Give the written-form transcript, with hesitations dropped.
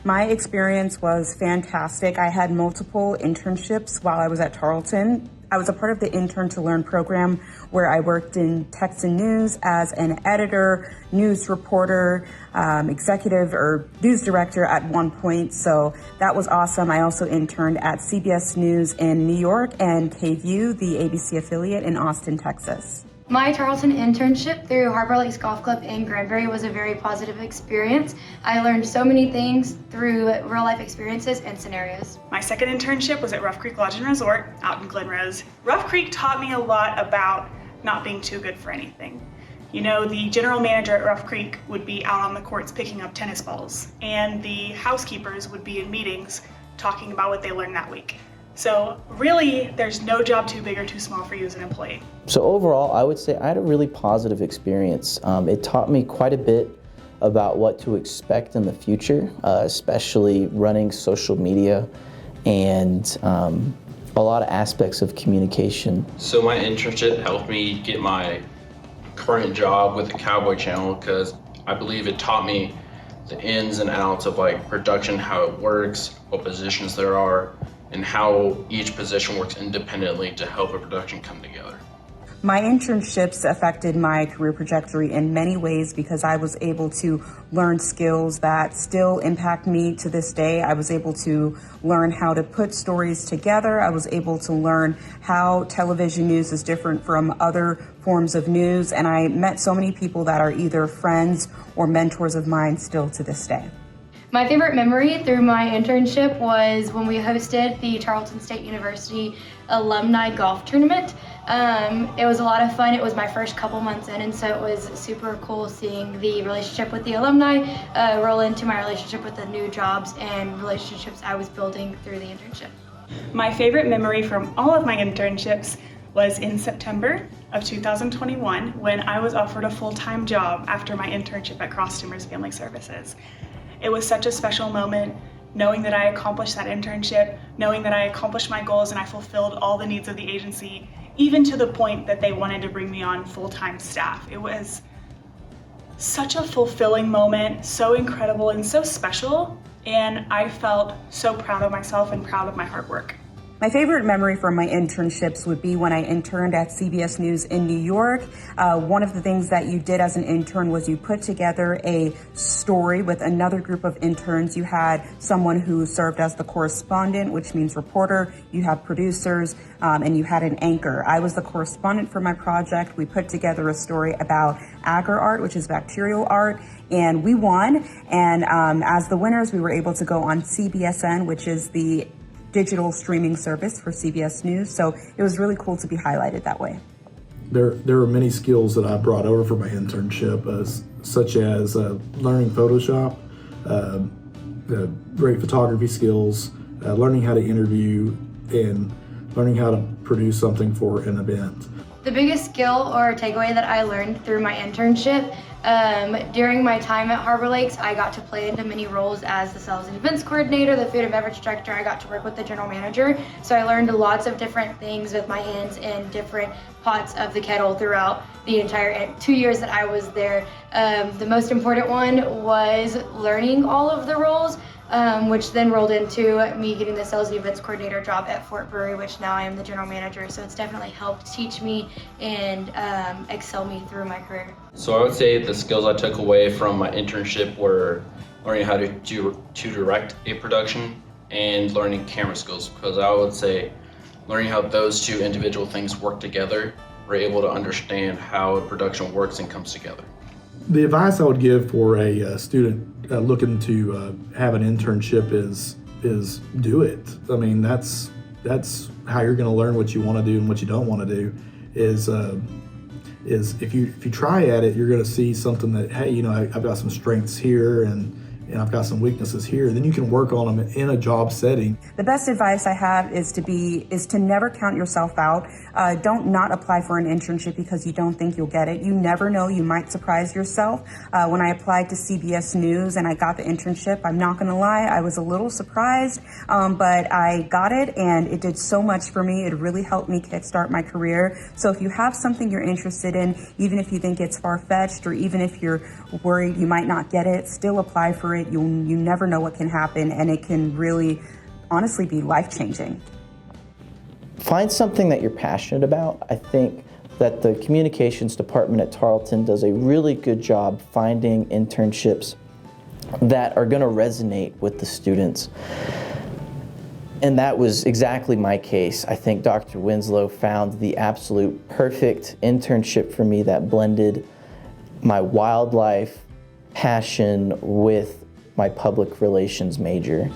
My experience was fantastic. I had multiple internships while I was at Tarleton. I was a part of the Intern to Learn program where I worked in text and news as an editor, news reporter, executive or news director at one point. So that was awesome. I also interned at CBS News in New York and KVUE, the ABC affiliate in Austin, Texas. My Tarleton internship through Harbor Lakes Golf Club in Granbury was a very positive experience. I learned so many things through real life experiences and scenarios. My second internship was at Rough Creek Lodge and Resort out in Glen Rose. Rough Creek taught me a lot about not being too good for anything. You know, the general manager at Rough Creek would be out on the courts picking up tennis balls, and the housekeepers would be in meetings talking about what they learned that week. So really, there's no job too big or too small for you as an employee. So overall, I would say I had a really positive experience. It taught me quite a bit about what to expect in the future, especially running social media and a lot of aspects of communication. So my internship helped me get my current job with the Cowboy Channel because I believe it taught me the ins and outs of like production, how it works, what positions there are, and how each position works independently to help a production come together. My internships affected my career trajectory in many ways because I was able to learn skills that still impact me to this day. I was able to learn how to put stories together. I was able to learn how television news is different from other forms of news. And I met so many people that are either friends or mentors of mine still to this day. My favorite memory through my internship was when we hosted the Tarleton State University alumni golf tournament. It was a lot of fun. It was my first couple months in, and so it was super cool seeing the relationship with the alumni roll into my relationship with the new jobs and relationships I was building through the internship. My favorite memory from all of my internships was in September of 2021 when I was offered a full-time job after my internship at Cross Timbers Family Services. It was such a special moment knowing that I accomplished that internship, knowing that I accomplished my goals and I fulfilled all the needs of the agency, even to the point that they wanted to bring me on full-time staff. It was such a fulfilling moment, so incredible and so special, and I felt so proud of myself and proud of my hard work. My favorite memory from my internships would be when I interned at CBS News in New York. One of the things that you did as an intern was you put together a story with another group of interns. You had someone who served as the correspondent, which means reporter. You have producers, and you had an anchor. I was the correspondent for my project. We put together a story about agar art, which is bacterial art, and we won. And as the winners, we were able to go on CBSN, which is the digital streaming service for CBS News. So it was really cool to be highlighted that way. There are many skills that I brought over for my internship, such as learning Photoshop, great photography skills, learning how to interview, and learning how to produce something for an event. The biggest skill or takeaway that I learned through my internship, during my time at Harbor Lakes, I got to play into many roles as the sales and events coordinator, the food and beverage director. I got to work with the general manager. So I learned lots of different things with my hands in different pots of the kettle throughout the entire 2 years that I was there. The most important one was learning all of the roles, which then rolled into me getting the sales and events coordinator job at Fort Brewery, which now I am the general manager. So it's definitely helped teach me and excel me through my career. So I would say the skills I took away from my internship were learning how to direct a production and learning camera skills, because I would say learning how those two individual things work together, we're able to understand how a production works and comes together. The advice I would give for a student looking to have an internship is do it. I mean, that's how you're going to learn what you want to do and what you don't want to do. Is if you try at it, you're going to see something that, hey, I've got some strengths here and I've got some weaknesses here. Then you can work on them in a job setting. The best advice I have is to never count yourself out. Don't not apply for an internship because you don't think you'll get it. You never know, you might surprise yourself. When I applied to CBS News and I got the internship, I'm not gonna lie, I was a little surprised, but I got it and it did so much for me. It really helped me kickstart my career. So if you have something you're interested in, even if you think it's far-fetched or even if you're worried you might not get it, still apply for for it. You never know what can happen, and it can really, honestly, be life-changing. Find something that you're passionate about. I think that the communications department at Tarleton does a really good job finding internships that are going to resonate with the students. And that was exactly my case. I think Dr. Winslow found the absolute perfect internship for me that blended my wildlife passion with my public relations major.